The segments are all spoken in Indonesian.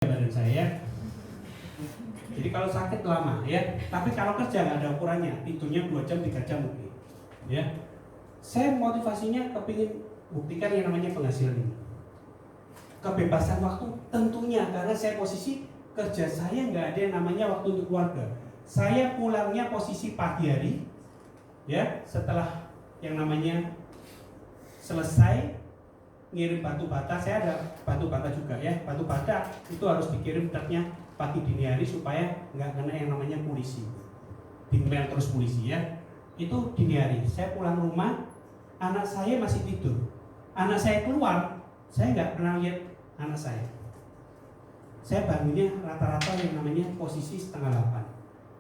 badan saya. Jadi kalau sakit lama ya, tapi kalau kerja nggak ada ukurannya, tidurnya 2 jam 3 jam mungkin. Ya, saya motivasinya kepingin buktikan yang namanya penghasilan ini. Kebebasan waktu tentunya karena saya posisi kerja saya nggak ada yang namanya waktu untuk keluarga. Saya pulangnya posisi pagi hari, ya setelah yang namanya selesai ngirim batu bata, saya ada batu bata juga ya. Batu bata itu harus dikirim truknya pagi dini hari supaya nggak kena yang namanya polisi, dimel terus polisi ya. Itu dini hari. Saya pulang rumah, anak saya masih tidur. Anak saya keluar, saya nggak pernah lihat anak saya. Saya bangunnya rata-rata yang namanya posisi 7:30.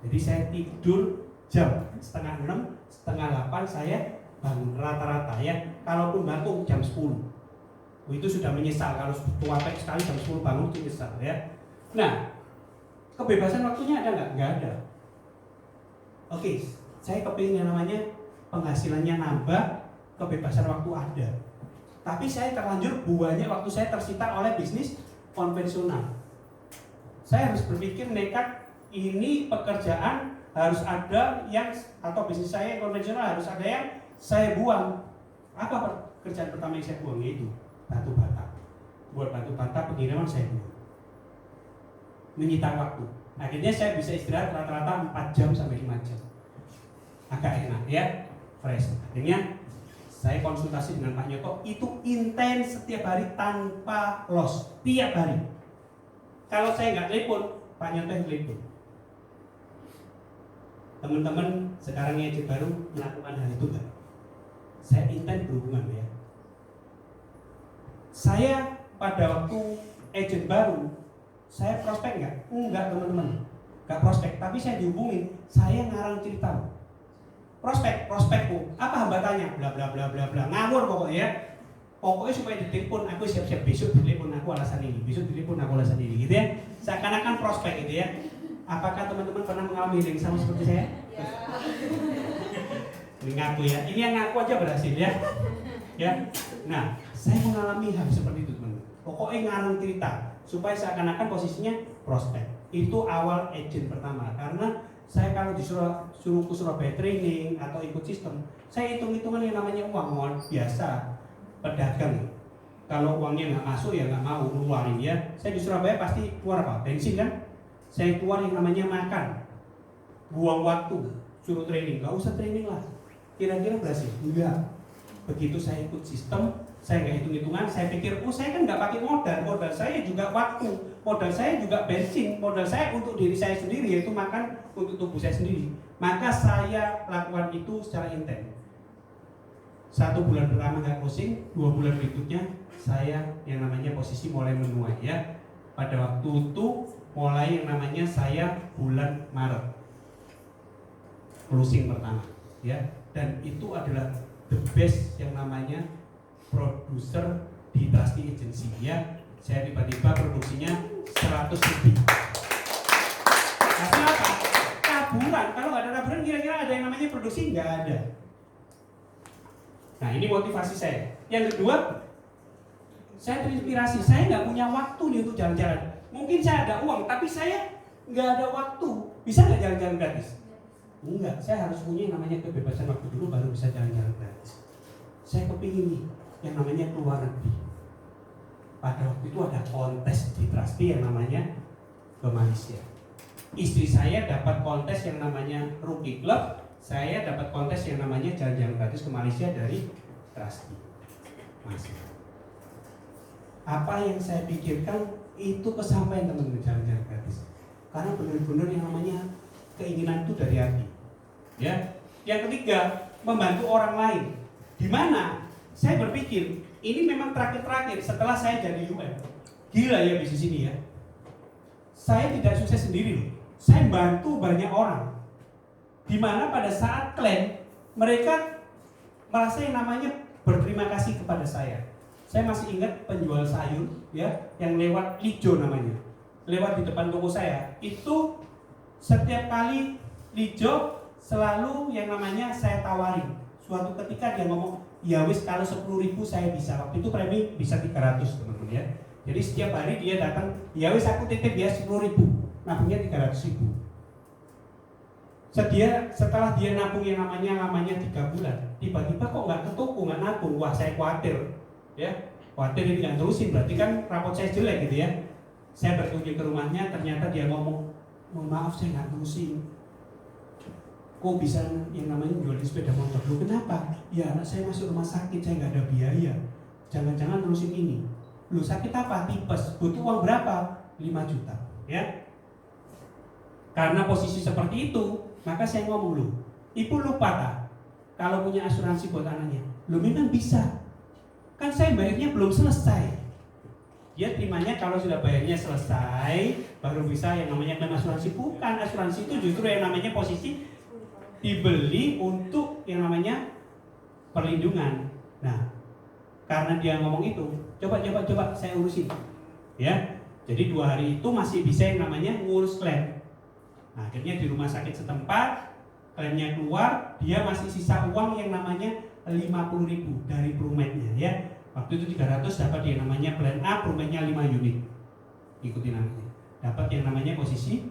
Jadi saya tidur jam 7:30, 7:30 saya bangun rata-rata ya. Kalaupun bangun jam 10. Itu sudah menyesal, kalau tua sekali jam 10 bangun itu menyesal ya. Nah, kebebasan waktunya ada nggak? Nggak ada. Oke, saya kepingin yang namanya penghasilannya nambah, kebebasan waktu ada. Tapi saya terlanjur banyak waktu saya tersita oleh bisnis konvensional. Saya harus berpikir nekat, ini pekerjaan harus ada yang, atau bisnis saya konvensional harus ada yang saya buang. Apa pekerjaan pertama yang saya buang? Yaitu batu bata. Buat batu bata pengiriman saya buang. Menyita waktu. Akhirnya saya bisa istirahat rata-rata 4 jam sampai 5 jam. Agak enak ya, fresh. Akhirnya saya konsultasi dengan Pak Nyoto, itu intens setiap hari tanpa loss, tiap hari. Kalau saya nggak telepon, Pak Nyoto yang telepon. Teman-teman sekarang yang baru melakukan hal itu kan? Saya intens berhubungan ya. Saya pada waktu agent baru, saya prospek nggak? Enggak teman-teman, nggak prospek. Tapi saya dihubungin, saya ngarang cerita. Prospekku, apa hambatannya? Bla bla bla bla bla, ngawur pokoknya ya. Pokoknya supaya ditelepon, aku siap-siap besok ditelepon aku alasan ini, besok ditelepon aku alasan ini, gitu ya. Seakan-akan prospek gitu ya. Apakah teman-teman pernah mengalami yang sama seperti saya? Ya. Ini ngaku ya, ini yang ngaku aja berhasil ya. Ya, nah saya mengalami hal seperti itu teman-teman. Pokoknya ngarang cerita supaya seakan-akan posisinya prospek. Itu awal agent pertama, karena saya kalau disuruh ke Surabaya training atau ikut sistem, saya hitung-hitungan yang namanya uang biasa pedagang. Kalau uangnya nggak masuk ya nggak mau ngeluarin ya. Saya di Surabaya pasti keluar apa? Bensin kan? Saya keluar yang namanya makan, buang waktu, suruh training, nggak usah training lah. Kira-kira berhasil? Enggak. Begitu saya ikut sistem, saya nggak hitung-hitungan, saya pikir, saya kan nggak pakai modal saya juga waktu, modal saya juga bensin, modal saya untuk diri saya sendiri, yaitu makan untuk tubuh saya sendiri. Maka saya lakukan itu secara intens. 1 bulan pertama nggak closing, 2 bulan berikutnya saya yang namanya posisi mulai menuai ya. Pada waktu itu mulai yang namanya saya bulan Maret closing pertama ya, dan itu adalah the best yang namanya produser di Trusty Agency ya. Saya tiba-tiba produksinya 100 lebih. Hasil apa? Taburan. Kalau nggak ada taburan kira-kira ada yang namanya produksi? Nggak ada. Nah ini motivasi saya. Yang kedua, saya terinspirasi. Saya nggak punya waktu nih untuk jalan-jalan. Mungkin saya ada uang, tapi saya nggak ada waktu. Bisa nggak jalan-jalan gratis? Enggak, saya harus punya yang namanya kebebasan waktu dulu baru bisa jalan-jalan gratis. Saya kepingin nih yang namanya keluar negeri. Pada waktu itu ada kontes di Trusty yang namanya ke Malaysia. Istri saya dapat kontes yang namanya Rookie Club, saya dapat kontes yang namanya jalan-jalan gratis ke Malaysia dari Trusty. Masih. Apa yang saya pikirkan itu kesampaian teman-teman, jalan-jalan gratis. Karena benar-benar yang namanya keinginan itu dari hati. Ya. Yang ketiga, membantu orang lain. Di mana saya berpikir ini memang terakhir setelah saya jadi UN. Gila ya bisnis ini ya. Saya tidak sukses sendiri loh. Saya bantu banyak orang. Di mana pada saat klaim mereka merasa yang namanya berterima kasih kepada saya. Saya masih ingat penjual sayur ya yang lewat Lijo namanya. Lewat di depan toko saya. Itu setiap kali Lijo selalu yang namanya saya tawarin. Suatu ketika dia ngomong, ya wis kalau 10.000 saya bisa. Waktu itu premi bisa 300 teman-teman ya. Jadi setiap hari dia datang, ya wis aku titip dia 10.000, nabungnya 300.000. Setelah dia nabung yang namanya 3 bulan, tiba-tiba kok nggak ke toko, nggak nabung. Wah, saya khawatir, ya khawatir ini nggak terusin, berarti kan rapot saya jelek gitu ya. Saya berkunjung ke rumahnya, ternyata dia ngomong, mohon maaf saya nggak terusin. Kok bisa yang namanya jualin sepeda motor? Loh kenapa? Ya anak saya masuk rumah sakit, saya nggak ada biaya. Jangan-jangan terusin ini. Loh sakit apa? Tipes. Butuh uang berapa? 5 juta. Ya. Karena posisi seperti itu, maka saya ngomong, loh, ibu lupa tak? Kalau punya asuransi buat anaknya. Loh memang bisa. Kan saya bayarnya belum selesai. Dia terimanya kalau sudah bayarnya selesai, baru bisa yang namanya klaim asuransi. Bukan, asuransi itu justru yang namanya posisi dibeli untuk yang namanya perlindungan. Nah, karena dia ngomong itu, coba saya urusin, ya. Jadi 2 hari itu masih bisa yang namanya ngurus klaim. Nah, akhirnya di rumah sakit setempat, klaimnya keluar, dia masih sisa uang yang namanya 50.000 dari Promed-nya, ya. Waktu itu 300 dapat yang namanya plan A, Promed-nya 5 unit. Ikuti namanya. Dapat yang namanya posisi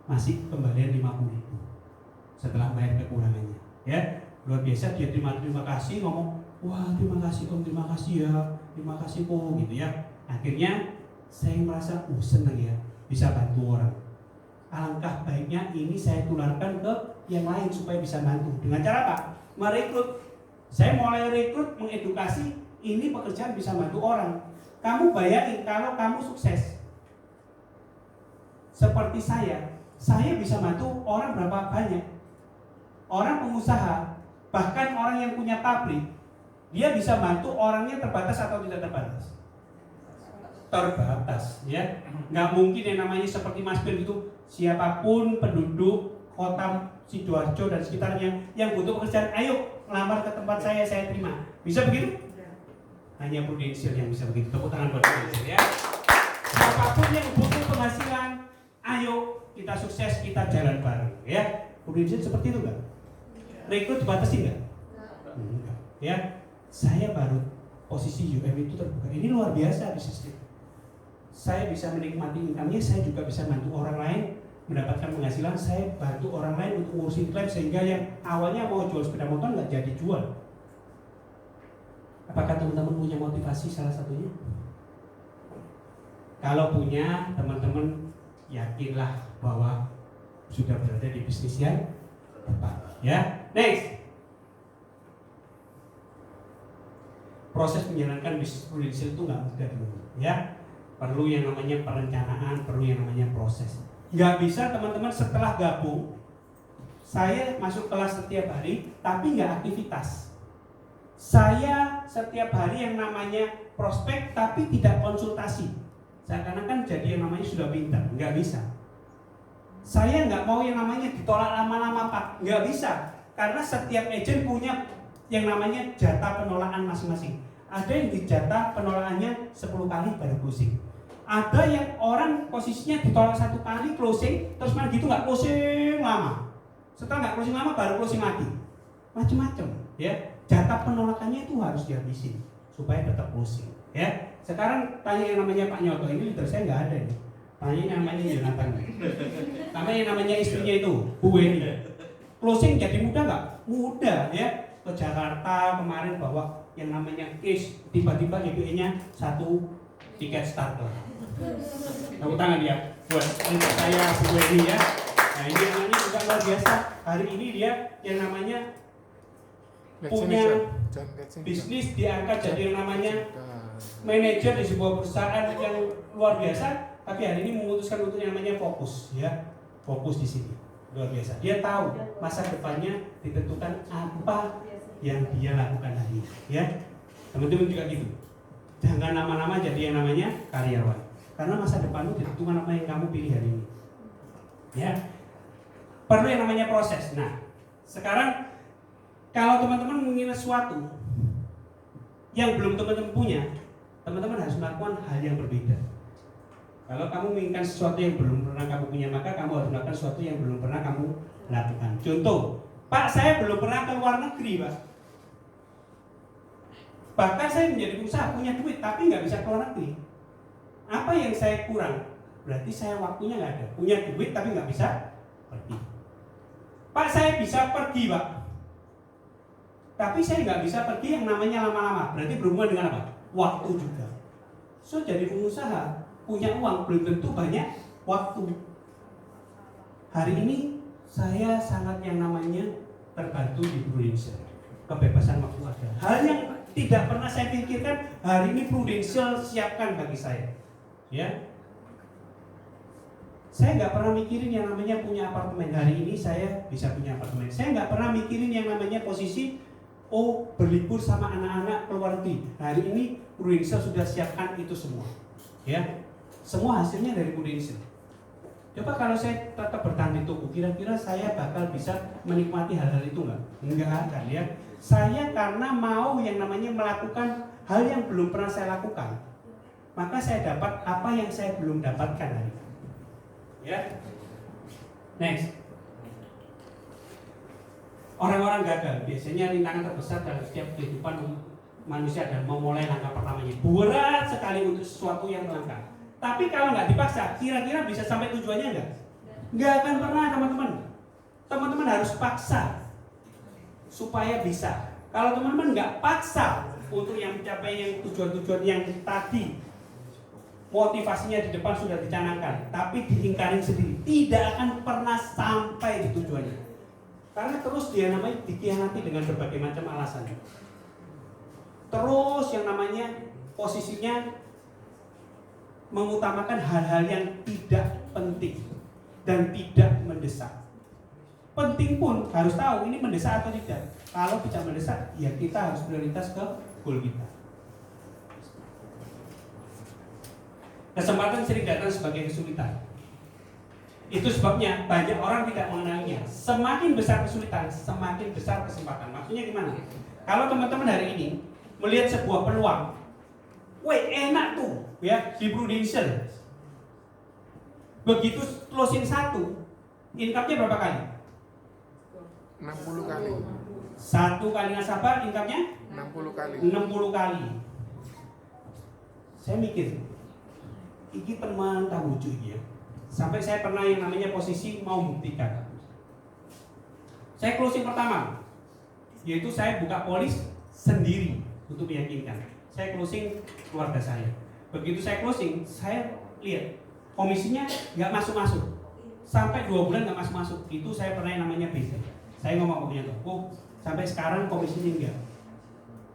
masih kembalian 50.000. Setelah bayar kekurangannya, ya. Luar biasa, dia terima kasih, ngomong, wah terima kasih om, terima kasih ya, terima kasih kok, gitu ya. Akhirnya saya merasa senang ya, bisa bantu orang. Alangkah baiknya ini saya tularkan ke yang lain supaya bisa bantu. Dengan cara apa? Merekrut. Saya mulai rekrut, mengedukasi, ini pekerjaan bisa bantu orang. Kamu bayangin kalau kamu sukses seperti saya bisa bantu orang berapa banyak. Orang pengusaha, bahkan orang yang punya pabrik, dia bisa bantu orangnya terbatas atau tidak terbatas? Terbatas, ya. Nggak mungkin yang namanya seperti Mas Ben itu, siapapun penduduk kota Sidoarjo dan sekitarnya yang butuh pekerjaan, ayo ngelamar ke tempat saya terima. Bisa begitu? Hanya Prudential yang bisa begitu. Tepuk tangan buat Prudential, ya. Siapapun yang butuh penghasilan, ayo kita sukses, kita jalan bareng, ya. Prudential seperti itu nggak? Rekrut dibatasi nggak? Enggak. Ya, saya baru posisi UM itu terbuka. Ini luar biasa bisnisnya. Saya bisa menikmati income-nya, saya juga bisa bantu orang lain mendapatkan penghasilan. Saya bantu orang lain untuk ngurusin klaim sehingga yang awalnya mau jual sepeda motor nggak jadi jual. Apakah teman-teman punya motivasi salah satunya? Kalau punya, teman-teman yakinlah bahwa sudah berada di bisnis yang tepat. Ya. Next, proses menjalankan bisnis Prudential itu nggak mudah dulu, ya. Perlu yang namanya perencanaan, perlu yang namanya proses. Nggak bisa teman-teman setelah gabung, saya masuk kelas setiap hari, tapi nggak aktivitas. Saya setiap hari yang namanya prospek, tapi tidak konsultasi. Seakan-akan jadi yang namanya sudah pintar, nggak bisa. Saya nggak mau yang namanya ditolak lama-lama Pak, nggak bisa. Karena setiap agent punya yang namanya jatah penolakan masing-masing. Ada yang dijatah penolakannya 10 kali baru closing. Ada yang orang posisinya ditolak 1 kali closing, terus main gitu nggak closing lama. Setelah nggak closing lama baru closing lagi. Macam-macam, ya. Jatah penolakannya itu harus dihabisin supaya tetap closing, ya. Sekarang tanya yang namanya Pak Nyoto, ini leader saya nggak ada nih. Tanya yang namanya Jonathan. Sama yang namanya istrinya itu, Bu Weni. Closing jadi mudah nggak? Mudah, ya. Ke Jakarta kemarin bawa yang namanya case, tiba-tiba DPE-nya 1 tiket starter. Tepuk tangan dia buat saya Bu Weni, ya. Nah ini namanya juga luar biasa. Hari ini dia yang namanya punya bisnis diangkat jadi yang namanya manajer di sebuah perusahaan yang luar biasa. Tapi hari ini memutuskan untuk yang namanya fokus, ya. Fokus di sini. Luar biasa. Dia tahu masa depannya ditentukan apa yang dia lakukan hari ini, ya. Teman-teman juga gitu. Jangan nama-nama jadi yang namanya karyawan. Karena masa depanmu ditentukan apa yang kamu pilih hari ini. Ya. Perlu yang namanya proses. Nah, sekarang kalau teman-teman mengingat sesuatu yang belum teman-teman punya, teman-teman harus melakukan hal yang berbeda. Kalau kamu menginginkan sesuatu yang belum pernah kamu punya, maka kamu harus melakukan sesuatu yang belum pernah kamu lakukan. Contoh, Pak, saya belum pernah ke luar negeri, Pak. Bahkan saya menjadi pengusaha, punya duit, tapi nggak bisa ke luar negeri. Apa yang saya kurang? Berarti saya waktunya nggak ada. Punya duit tapi nggak bisa pergi. Pak, saya bisa pergi, Pak. Tapi saya nggak bisa pergi yang namanya lama-lama. Berarti berhubungan dengan apa? Waktu juga. So, jadi pengusaha punya uang belum tentu banyak waktu. Hari ini saya sangat yang namanya terbantu di Prudential. Kebebasan waktu ada. Hal yang tidak pernah saya pikirkan hari ini Prudential siapkan bagi saya. Ya, saya nggak pernah mikirin yang namanya punya apartemen. Hari ini saya bisa punya apartemen. Saya nggak pernah mikirin yang namanya posisi berlibur sama anak-anak keluar negeri. Hari ini Prudential sudah siapkan itu semua. Ya, semua hasilnya dari Prudential. Coba kalau saya tetap bertahan di toko, kira-kira saya bakal bisa menikmati hal-hal itu nggak? Enggak akan ya. Saya karena mau yang namanya melakukan hal yang belum pernah saya lakukan, maka saya dapat apa yang saya belum dapatkan hari ini. Ya. Next. Orang-orang gagal biasanya rintangan terbesar dalam setiap kehidupan manusia adalah memulai langkah pertamanya. Berat sekali untuk sesuatu yang langka. Tapi kalau nggak dipaksa, kira-kira bisa sampai tujuannya nggak? Nggak akan pernah, teman-teman. Teman-teman harus paksa supaya bisa. Kalau teman-teman nggak paksa untuk yang mencapai yang tujuan-tujuan yang tadi, motivasinya di depan sudah dicanangkan, tapi diingkarin sendiri, tidak akan pernah sampai di tujuannya. Karena terus dia namanya dikhianati dengan berbagai macam alasan. Terus yang namanya posisinya mengutamakan hal-hal yang tidak penting dan tidak mendesak. Penting pun harus tahu ini mendesak atau tidak. Kalau tidak mendesak, ya kita harus prioritas ke goal kita. Kesempatan sering datang sebagai kesulitan. Itu sebabnya banyak orang tidak mengenalinya. Semakin besar kesulitan, semakin besar kesempatan. Maksudnya gimana? Kalau teman-teman hari ini melihat sebuah peluang, weh enak tuh ya di Prudential. Begitu closing 1, income-nya berapa kali? 60 kali. 1 kali nasabah, income-nya 60 kali. 60 kali. Saya mikir, ini teman tak lucu ya. Sampai saya pernah yang namanya posisi mau buktikan. Saya closing pertama, yaitu saya buka polis sendiri untuk meyakinkan. Saya closing keluarga saya. Begitu saya closing, saya lihat komisinya nggak masuk-masuk. Sampai 2 bulan nggak masuk-masuk. Itu saya pernah yang namanya beda. Saya ngomong punya toko, sampai sekarang komisinya enggak.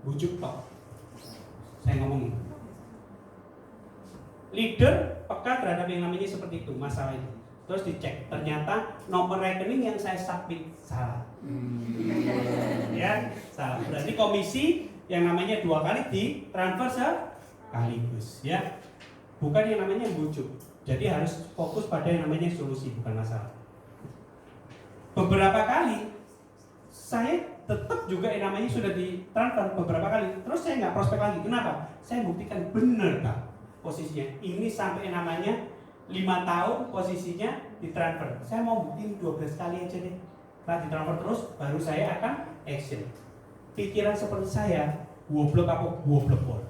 Bujuk tok. Saya ngomongin. Leader peka terhadap yang namanya seperti itu, masalah itu. Terus dicek, ternyata nomor rekening yang saya submit salah. Ya, salah. Berarti komisi yang namanya 2 kali ditransfer sekaligus, ya. Bukan yang namanya bujuk. Jadi harus fokus pada yang namanya solusi, bukan masalah. Beberapa kali saya tetap juga yang namanya sudah ditransfer beberapa kali. Terus saya nggak prospek lagi. Kenapa? Saya buktikan benar Kak posisinya. Ini sampai yang namanya 5 tahun posisinya ditransfer. Saya mau buktiin 12 kali aja deh. Nah ditransfer terus baru saya akan action. Pikiran seperti saya, goblok apa goblok pol.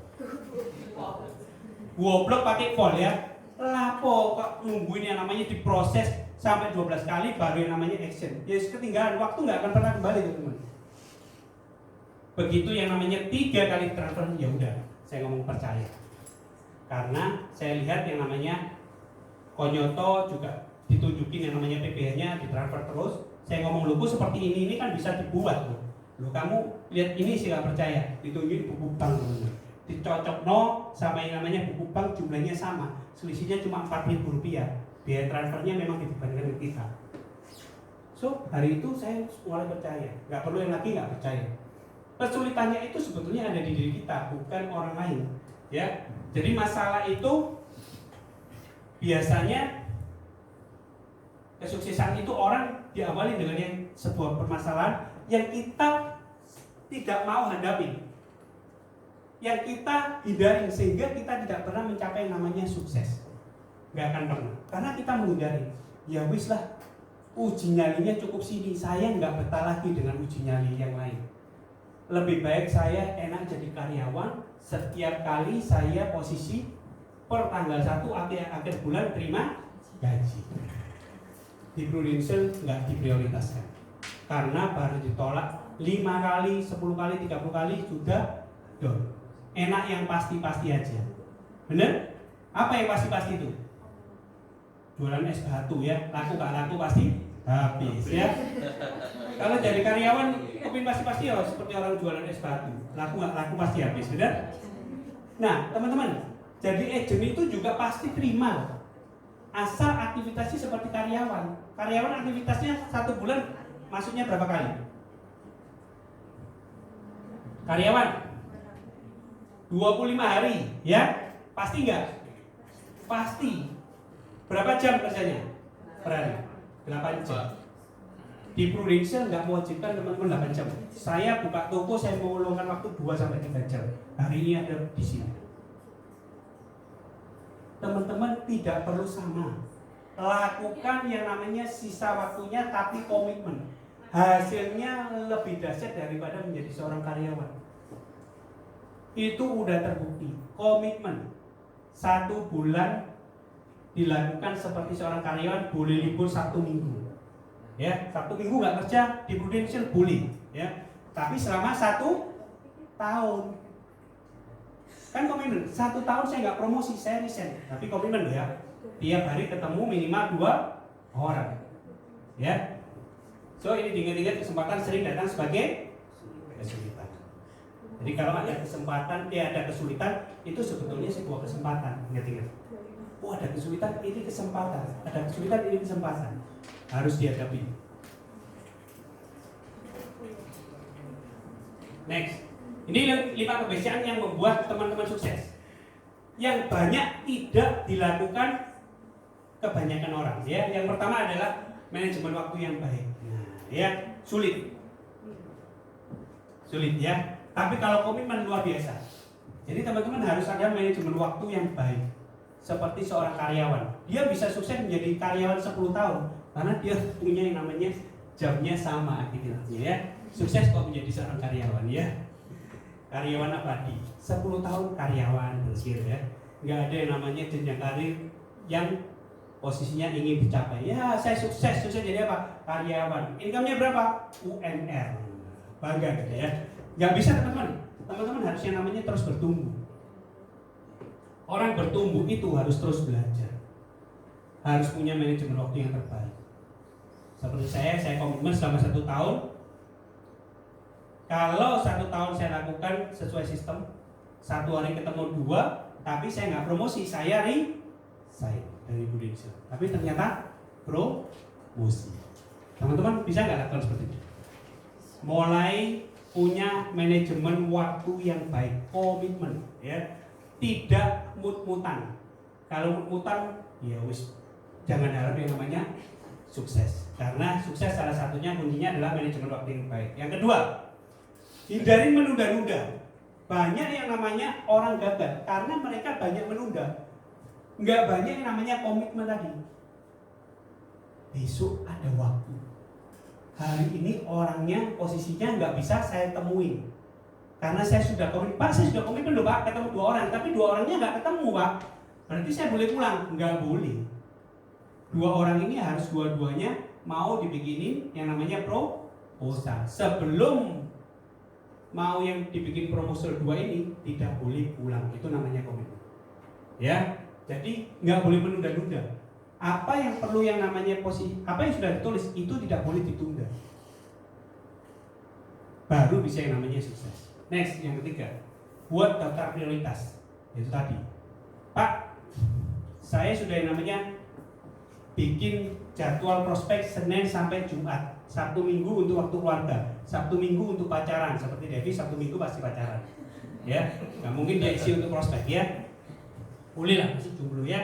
Goblok pakai pol ya. Lapo kok nungguin yang namanya diproses sampai 12 kali baru yang namanya action. Ya ketinggalan waktu nggak akan pernah kembali teman-teman. Begitu yang namanya 3 kali transfer, ya udah saya ngomong percaya. Karena saya lihat yang namanya Konyoto juga ditunjukin yang namanya PPH-nya ditransfer terus. Saya ngomong logo seperti ini kan bisa dibuat loh. Loh kamu lihat ini sih nggak percaya, ditunjukin buku bank teman-teman. Dicocok no sama yang namanya buku bank jumlahnya sama, selisihnya cuma Rp4.000. Biaya transfernya memang dibandingkan dengan kita. So hari itu saya mulai percaya, nggak perlu yang lagi nggak percaya. Kesulitannya itu sebetulnya ada di diri kita, bukan orang lain. Ya, jadi masalah itu biasanya kesuksesan itu orang diawali dengan yang sebuah permasalahan yang kita tidak mau hadapi, yang kita hindarin sehingga kita tidak pernah mencapai yang namanya sukses. Nggak akan pernah, karena kita menghindari. Ya wis lah, uji nyalinya cukup sini, saya nggak betah lagi dengan uji nyali yang lain. Lebih baik saya enak jadi karyawan, setiap kali saya posisi per tanggal 1 akhir bulan terima gaji. Di Prudential nggak diprioritaskan karena baru ditolak 5 kali, 10 kali, 30 kali sudah down. Enak yang pasti-pasti aja. Bener? Apa yang pasti-pasti itu? Jualan es batu ya, laku gak laku pasti habis ya. Kalau jadi karyawan, kepin pasti-pasti ya seperti orang jualan es batu, laku gak laku pasti habis, bener? Nah teman-teman, jadi agent itu juga pasti terima asal aktivitasnya seperti karyawan. Karyawan aktivitasnya 1 bulan masuknya berapa kali? Karyawan 25 hari ya, pasti nggak? Pasti. Berapa jam kerjanya per hari? 8 jam. Di Prudential nggak mewajibkan teman-teman 8 jam. Saya buka toko, saya mau meluangkan waktu 2-3 jam. Hari ini ada di sini. Teman-teman tidak perlu sama. Lakukan yang namanya sisa waktunya tapi komitmen. Hasilnya lebih dahsyat daripada menjadi seorang karyawan. Itu udah terbukti. Komitmen 1 bulan dilakukan seperti seorang karyawan, boleh libur Sabtu Minggu. Ya, Sabtu Minggu nggak kerja di Prudential boleh, ya. Tapi selama 1 tahun. Kan komitmen, 1 tahun saya nggak promosi, saya resign. Tapi komitmen ya, tiap hari ketemu minimal 2 orang. Ya. So ini diingat-ingat kesempatan sering datang sebagai kesulitan. Jadi kalau ada kesempatan, ada kesulitan, itu sebetulnya sebuah kesempatan. Ingat-ingat. Oh ada kesulitan, ini kesempatan. Ada kesulitan, ini kesempatan. Harus dihadapi. Next. Ini 5 kebiasaan yang membuat teman-teman sukses. Yang banyak tidak dilakukan kebanyakan orang. Ya, yang pertama adalah manajemen waktu yang baik. Nah, ya sulit ya. Tapi kalau komitmen luar biasa. Jadi teman-teman harus ada manajemen waktu yang baik. Seperti seorang karyawan, dia bisa sukses menjadi karyawan 10 tahun karena dia punya yang namanya jamnya sama aktivitasnya ya. Sukses kok menjadi seorang karyawan ya. Karyawan abadi, 10 tahun karyawan terus gitu ya. Nggak ada yang namanya jenjang karir yang posisinya ingin dicapai. Ya saya sukses jadi apa? Karyawan. Income-nya berapa? UMR. Bangga gitu ya. Nggak bisa teman-teman. Teman-teman harus yang namanya terus bertumbuh. Orang bertumbuh itu harus terus belajar. Harus punya manajemen waktu yang terbaik. Seperti saya komitmen selama 1 tahun. Kalau 1 tahun saya lakukan sesuai sistem, 1 hari ketemu 2, tapi saya nggak promosi, saya dari Prudential. Tapi ternyata promosi. Teman-teman bisa nggak lakukan seperti itu? Mulai punya manajemen waktu yang baik, komitmen, ya. Tidak mut-mutan. Kalau mut-mutan, ya wis, jangan harap yang namanya sukses. Karena sukses salah satunya kuncinya adalah manajemen waktu yang baik. Yang kedua, hindari menunda-nunda. Banyak yang namanya orang gagal karena mereka banyak menunda. Nggak banyak yang namanya komitmen tadi. Besok ada waktu. Hari ini orangnya posisinya nggak bisa saya temuin. Karena saya sudah komitmen, Pak saya sudah komitmen loh Pak, ketemu 2 orang. Tapi 2 orangnya nggak ketemu Pak. Berarti saya boleh pulang? Nggak boleh. 2 orang ini harus dua-duanya mau dibikinin yang namanya proposal. Sebelum mau yang dibikin proposal 2 ini tidak boleh pulang. Itu namanya komitmen. Ya, jadi nggak boleh menunda-nunda. Apa yang perlu yang namanya posisi, apa yang sudah ditulis itu tidak boleh ditunda. Baru bisa yang namanya sukses. Next, yang ketiga, buat daftar prioritas. Itu tadi, Pak, saya sudah yang namanya bikin jadwal prospek Senin sampai Jumat, Sabtu Minggu untuk waktu keluarga, Sabtu Minggu untuk pacaran. Seperti Devi, Sabtu Minggu pasti pacaran. Ya, nggak mungkin dia isi untuk prospek ya. Boleh lah, masih jomblo ya.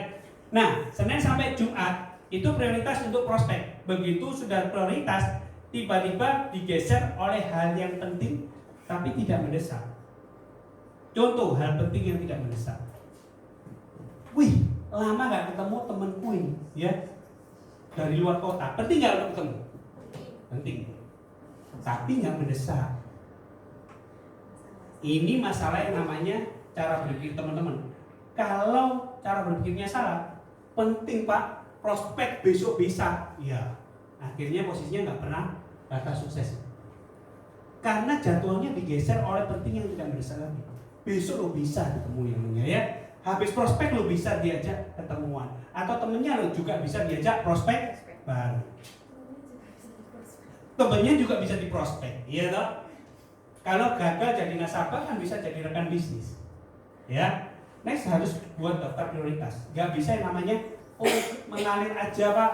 Nah, Senin sampai Jumat itu prioritas untuk prospek. Begitu sudah prioritas, tiba-tiba digeser oleh hal yang penting tapi tidak mendesak. Contoh hal penting yang tidak mendesak. Wih, lama gak ketemu temenku ini, ya, dari luar kota. Penting gak untuk ketemu? Penting. Tapi gak mendesak. Ini masalah yang namanya cara berpikir teman-teman. Kalau cara berpikirnya salah. Penting Pak, prospek besok bisa. Ya, akhirnya posisinya nggak pernah kata sukses. Karena jadwalnya digeser oleh penting yang tidak mendesak lagi. Besok lo bisa ketemu yang namanya ya. Habis prospek lo bisa diajak ketemuan. Atau temennya lo juga bisa diajak prospek baru. Temennya juga bisa diprospek, iya toh? Kalau gagal jadi nasabah kan bisa jadi rekan bisnis. Ya. Next harus buat daftar prioritas. Gak bisa yang namanya mengalir aja Pak.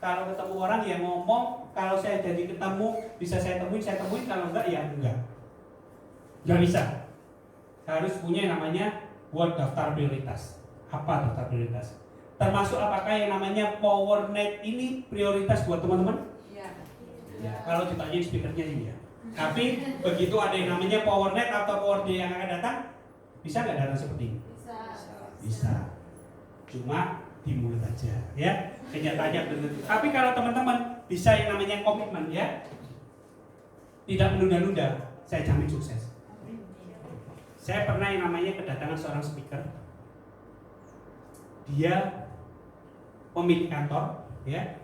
Kalau ketemu orang yang ngomong, kalau saya jadi ketemu bisa saya temuin, kalau enggak ya enggak. Gak bisa. Harus punya yang namanya buat daftar prioritas. Apa daftar prioritas? Termasuk apakah yang namanya PowerNet ini prioritas buat teman-teman? Ya, kalau ditanya speakernya sih ya. Tapi begitu ada yang namanya PowerNet atau PowerD yang akan datang, bisa nggak datang seperti ini? Bisa. Cuma di mulut aja, ya. Kenyataannya belum. Tapi kalau teman-teman bisa yang namanya komitmen, ya, tidak menunda-nunda, saya jamin sukses. Saya pernah yang namanya kedatangan seorang speaker. Dia pemilik kantor, ya.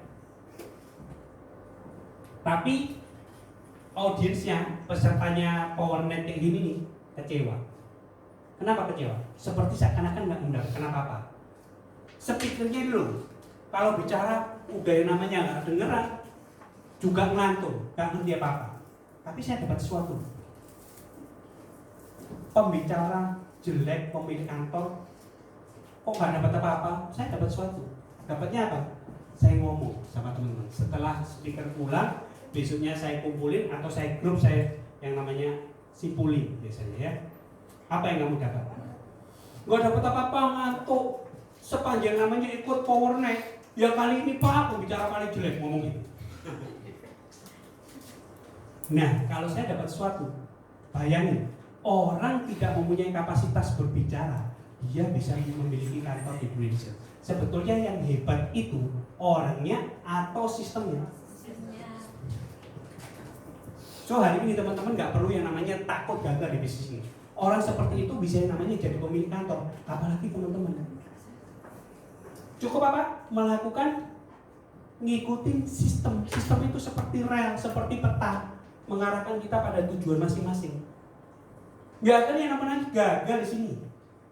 Tapi audiensnya, pesertanya PowerNet kayak gini nih, kecewa. Kenapa kecewa? Seperti seakan-akan nggak mendengarkan apa-apa. Speakernya dulu, kalau bicara udah yang namanya nggak dengeran, juga ngantuk, nggak ngerti apa-apa. Tapi saya dapat sesuatu. Pembicara jelek, pemilik kantor, kok nggak dapat apa-apa? Saya dapat sesuatu. Dapatnya apa? Saya ngomong sama teman-teman. Setelah speaker pulang, besoknya saya kumpulin atau saya grup, saya yang namanya simpulin biasanya ya. Apa yang kamu dapat? Gak dapat apa-apa, ngantuk. Sepanjang namanya ikut PowerNet, ya kali ini Pak pembicara paling jelek, ngomong gitu. Nah, kalau saya dapat sesuatu, bayangin, orang tidak mempunyai kapasitas berbicara, dia bisa memiliki kantor di Indonesia. Sebetulnya yang hebat itu orangnya atau sistemnya. So hari ini teman-teman nggak perlu yang namanya takut gagal di bisnis ini. Orang seperti itu bisa yang namanya jadi pemilik kantor, apalagi teman-teman. Cukup apa? Melakukan ngikutin sistem. Sistem itu seperti rel, seperti peta, mengarahkan kita pada tujuan masing-masing. Nggak akan yang namanya gagal di sini.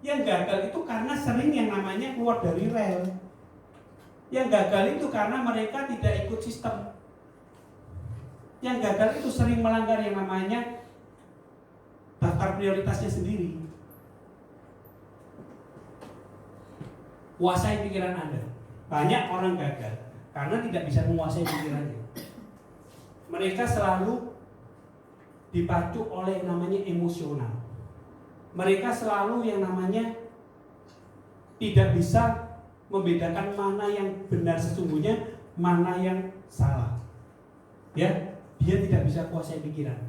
Yang gagal itu karena sering yang namanya keluar dari rel. Yang gagal itu karena mereka tidak ikut sistem. Yang gagal itu sering melanggar yang namanya daftar prioritasnya sendiri. Kuasai pikiran Anda. Banyak orang gagal karena tidak bisa menguasai pikirannya. Mereka selalu dipacu oleh yang namanya emosional. Mereka selalu yang namanya tidak bisa membedakan mana yang benar sesungguhnya, mana yang salah. Ya, dia tidak bisa kuasai pikiran.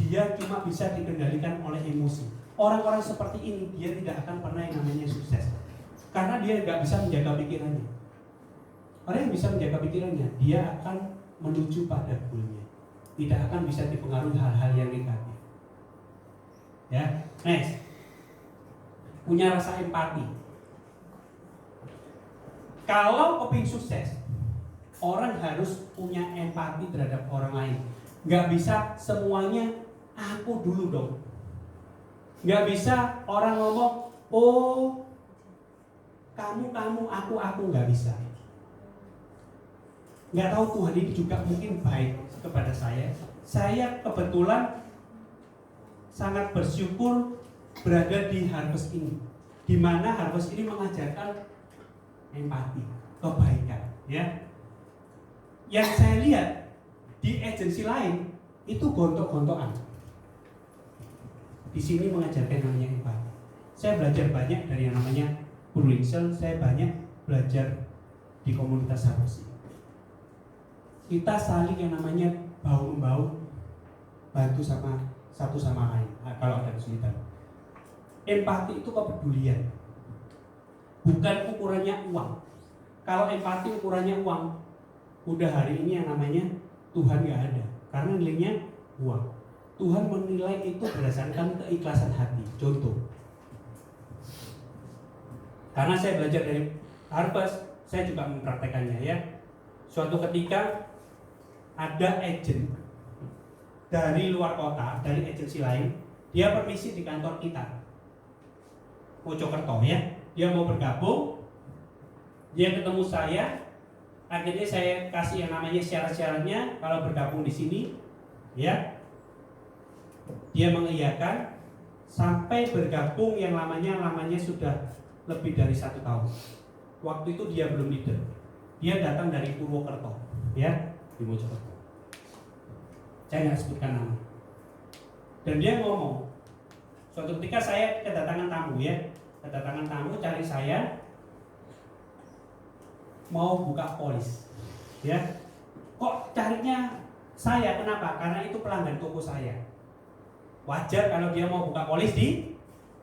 Dia cuma bisa dikendalikan oleh emosi. Orang-orang seperti ini dia tidak akan pernah yang namanya sukses. Karena dia nggak bisa menjaga pikirannya. Orang yang bisa menjaga pikirannya, dia akan menuju pada goalnya. Tidak akan bisa dipengaruhi hal-hal yang negatif. Ya, next. Punya rasa empati. Kalau kepingin sukses, orang harus punya empati terhadap orang lain. Nggak bisa semuanya aku dulu dong. Nggak bisa orang ngomong, oh kamu, aku, nggak bisa. Nggak tahu Tuhan ini juga mungkin baik kepada saya. Saya kebetulan sangat bersyukur berada di Harvest ini, di mana Harvest ini mengajarkan empati, kebaikan. Ya, yang saya lihat di agensi lain itu gontok-gontokan. Di sini mengajarkan namanya empati. Saya belajar banyak dari yang namanya Purwinsel, saya banyak belajar di komunitas Harvest. Kita saling yang namanya bahu-membahu, bantu sama satu sama lain. Nah, kalau ada kesulitan. Empati itu kepedulian, bukan ukurannya uang. Kalau empati ukurannya uang, udah hari ini yang namanya Tuhan nggak ada, karena nilainya uang. Tuhan menilai itu berdasarkan keikhlasan hati. Contoh, Karena saya belajar dari Harvest, saya juga mempraktekannya ya. Suatu ketika ada agent dari luar kota, dari agensi lain, dia permisi di kantor kita, Mojokerto ya. Dia mau bergabung, dia ketemu saya, akhirnya saya kasih yang namanya syarat-syaratnya kalau bergabung di sini, ya. Dia mengiyakan sampai bergabung yang lamanya sudah lebih dari 1 tahun. Waktu itu dia belum leader. Dia datang dari Purwokerto, ya, di Mojokerto. Saya nggak sebutkan nama. Dan dia ngomong, suatu ketika saya kedatangan tamu ya, kedatangan tamu cari saya mau buka polis, ya. Kok carinya saya? Kenapa? Karena itu pelanggan toko saya. Wajar kalau dia mau buka polis di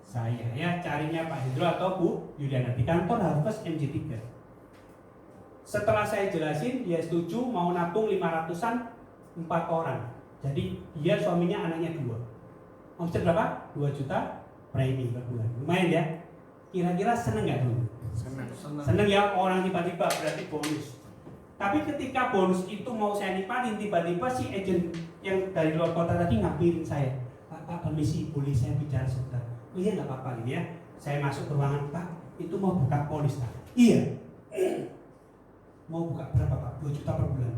saya, ya. Carinya Pak Hendro atau Bu Yuliana di kantor Harvest MJ3. Setelah saya jelasin, dia setuju mau nabung 500-an 4 orang. Jadi dia suaminya anaknya 2. Omset berapa? 2 juta premi per bulan. Lumayan ya. Kira-kira seneng nggak dulu? Seneng ya, orang tiba-tiba berarti bonus. Tapi ketika bonus itu mau saya nipatin, tiba-tiba si agent yang dari luar kota tadi ngambilin saya. Pak, permisi, boleh saya bicara sebentar? Oh iya, nggak apa-apa ini ya. Saya masuk ke ruangan, Pak, itu mau buka polis Pak? Iya. Mau buka berapa Pak? 2 juta per bulan.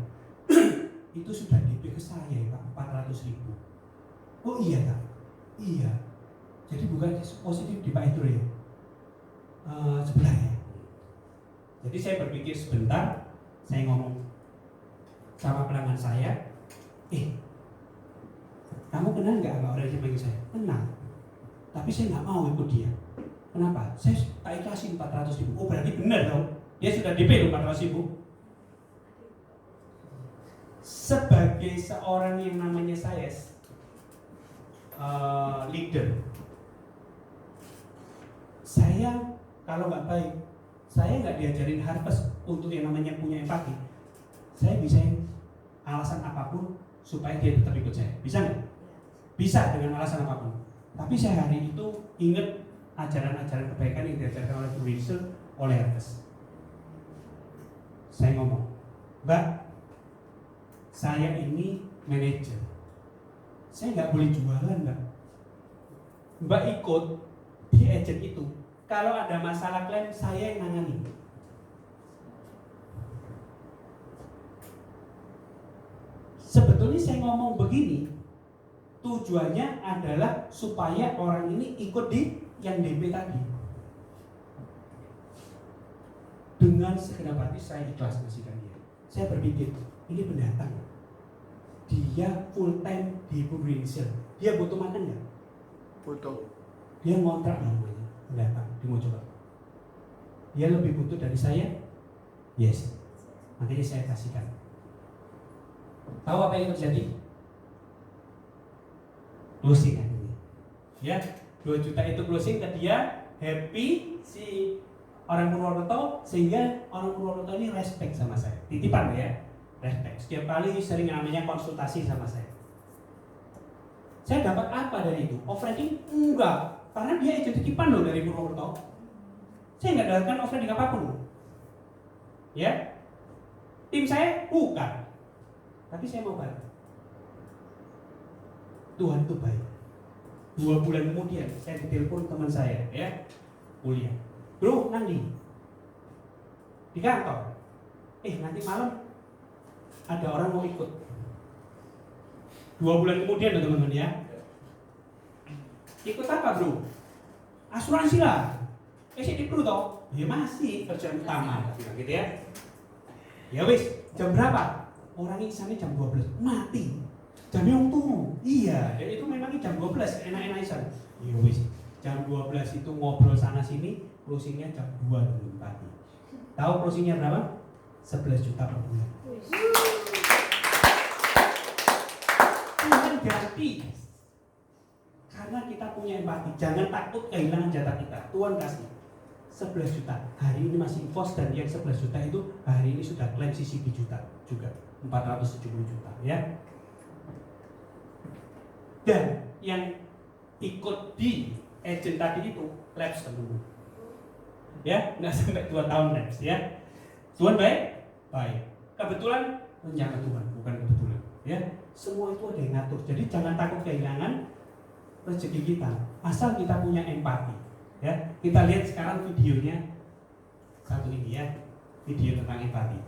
Itu sudah DP ke saya ya Pak, 400.000. Oh iya Pak? Iya. Jadi bukan positif di Pak Hendro ya? Sebentar ya. Jadi saya berpikir sebentar, saya ngomong sama pelanggan saya, kamu kenal nggak sama orang yang panggil saya? Kenal. Tapi saya nggak mau ikut dia. Kenapa? Saya tak ikhlasin 400.000. Oh berarti benar dong. Dia sudah DP 400.000. Sebagai seorang yang namanya saya leader, saya kalau nggak baik, saya nggak diajarin Harvest untuk yang namanya punya empati. Saya bisa alasan apapun supaya dia tetap ikut saya. Bisa nggak? Bisa dengan alasan apapun. Tapi saya hari itu ingat ajaran-ajaran kebaikan yang diajarkan oleh Bu Rizal oleh Harvest. Saya ngomong, Mbak, saya ini manajer. Saya nggak boleh jualan, Mbak. Mbak ikut di agent itu. Kalau ada masalah klaim, saya yang nangani. Sebetulnya saya ngomong begini, tujuannya adalah supaya orang ini ikut di yang DP tadi. Dengan segenap hati saya ikhlas ngasihkan dia. Saya berpikir, ini pendatang. Dia full time di Purwokerto. Dia butuh makan nggak? Butuh. Dia ngontrak namanya. Pendatang di Mojokerto. Dia lebih butuh dari saya? Yes. Makanya saya kasihkan. Tahu apa yang terjadi? Closing akhirnya. Ya, 2 juta itu closing ke dia, happy si orang Purwokerto, sehingga orang Purwokerto ini respect sama saya. Titipan ya, respect. Setiap kali sering namanya konsultasi sama saya. Saya dapat apa dari itu? Offering enggak. Karena dia agent titipan loh dari Purwokerto. Saya nggak dapatkan offering apapun. Ya, tim saya bukan. Tapi saya mau bantu. Tuhan itu baik. 2 bulan kemudian saya ditelepon teman saya, ya, kuliah. Bro, nanti di kantor. Nanti malam ada orang mau ikut. 2 bulan kemudian teman-teman ya. Ikut apa bro? Asuransi lah. Sih perlu toh? Ya masih kerjaan utama, gitu ya. Ya wis, jam berapa? Orangnya sana jam 12, mati. Jam yang turu. Iya, dan itu memangnya jam 12, enak-enak isan. Ya wis, jam 12 itu ngobrol sana sini, closingnya jam 2 pagi. Tahu closingnya berapa? 11 juta per bulan. Tuhan ganti. Karena kita punya empati, jangan takut kehilangan jatah kita. Tuhan kasih 11 juta. Hari ini masih pos, dan yang 11 juta itu hari ini sudah klaim CCP juta juga, 470 juta ya. Dan yang ikut di agent tadi itu labs teman. ya, nggak sampai 2 tahun Reps, ya. Tuhan baik, baik. Kebetulan rencana Tuhan, bukan kebetulan, ya. Semua itu ada yang ngatur. Jadi jangan takut kehilangan rezeki kita, asal kita punya empati, ya. Kita lihat sekarang videonya satu ini, ya, video tentang empati.